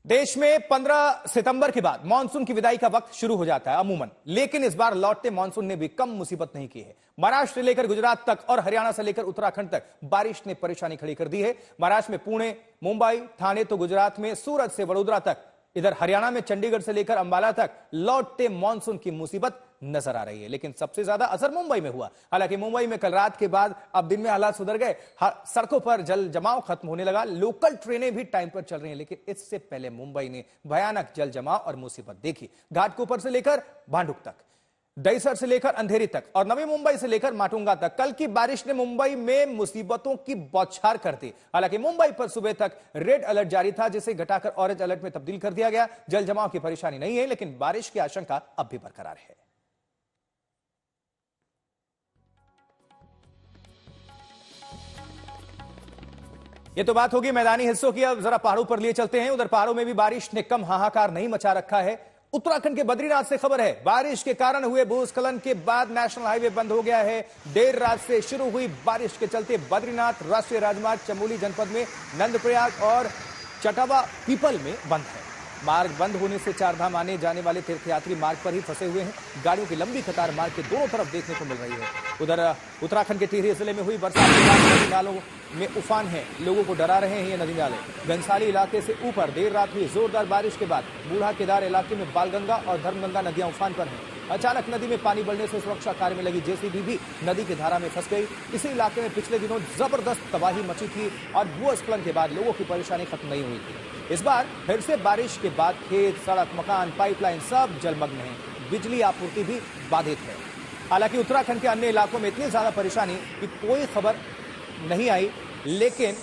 देश में 15 सितंबर के बाद मानसून की विदाई का वक्त शुरू हो जाता है अमूमन, लेकिन इस बार लौटते मानसून ने भी कम मुसीबत नहीं की है। महाराष्ट्र से लेकर गुजरात तक और हरियाणा से लेकर उत्तराखंड तक बारिश ने परेशानी खड़ी कर दी है। महाराष्ट्र में पुणे, मुंबई, ठाणे तो गुजरात में सूरत से वडोदरा तक, इधर हरियाणा में चंडीगढ़ से लेकर अंबाला तक लौटते मानसून की मुसीबत नजर आ रही है। लेकिन सबसे ज्यादा असर मुंबई में हुआ। हालांकि मुंबई में कल रात के बाद अब दिन में हालात सुधर गए, सड़कों पर जल जमाव खत्म होने लगा, लोकल ट्रेनें भी टाइम पर चल रही हैं। लेकिन इससे पहले मुंबई ने भयानक जल जमाव और मुसीबत देखी। घाटकोपर से लेकर भांडुप तक, दहीसर से लेकर अंधेरी तक और नवी मुंबई से लेकर माटुंगा तक कल की बारिश ने मुंबई में मुसीबतों की बौछार कर दी। हालांकि मुंबई पर सुबह तक रेड अलर्ट जारी था, जिसे घटाकर ऑरेंज अलर्ट में तब्दील कर दिया गया। जल जमाव की परेशानी नहीं है, लेकिन बारिश की आशंका अब भी बरकरार है। ये तो बात होगी मैदानी हिस्सों की। अब जरा पहाड़ों पर लिए चलते हैं। उधर पहाड़ों में भी बारिश ने कम हाहाकार नहीं मचा रखा है। उत्तराखंड के बद्रीनाथ से खबर है, बारिश के कारण हुए भूस्खलन के बाद नेशनल हाईवे बंद हो गया है। देर रात से शुरू हुई बारिश के चलते बद्रीनाथ राष्ट्रीय राजमार्ग चमोली जनपद में नंदप्रयाग और चटावा पीपल में बंद है। मार्ग बंद होने से चारधाम आने जाने वाले तीर्थयात्री मार्ग पर ही फंसे हुए हैं। गाड़ियों की लंबी कतार मार्ग के दोनों तरफ देखने को मिल रही है। उधर उत्तराखंड के टिहरी जिले में हुई बरसात के बाद नदी नालों में उफान है, लोगों को डरा रहे हैं ये नदी नाले। घनसाली इलाके से ऊपर देर रात हुई जोरदार बारिश के बाद बूढ़ा केदार इलाके में बालगंगा और धर्मगंगा नदियां उफान पर हैं। अचानक नदी में पानी बढ़ने से सुरक्षा कार्य में लगी जेसीबी भी नदी की धारा में फंस गई। इसी इलाके में पिछले दिनों जबरदस्त तबाही मची थी और भूस्खलन के बाद लोगों की परेशानी खत्म नहीं हुई थी। इस बार फिर से बारिश के बाद खेत, सड़क, मकान, पाइपलाइन सब जलमग्न हैं। बिजली आपूर्ति भी बाधित है। हालांकि उत्तराखंड के अन्य इलाकों में इतनी ज्यादा परेशानी की कोई खबर नहीं आई, लेकिन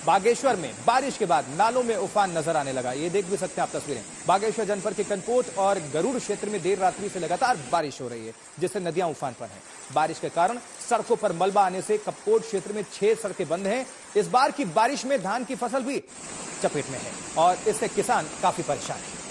बागेश्वर में बारिश के बाद नालों में उफान नजर आने लगा। ये देख भी सकते हैं आप तस्वीरें। बागेश्वर जनपद के कनकोट और गरुड़ क्षेत्र में देर रात्रि से लगातार बारिश हो रही है, जिससे नदियां उफान पर हैं। बारिश के कारण सड़कों पर मलबा आने से कपकोट क्षेत्र में 6 सड़कें बंद हैं। इस बार की बारिश में धान की फसल भी चपेट में है और इससे किसान काफी परेशान है।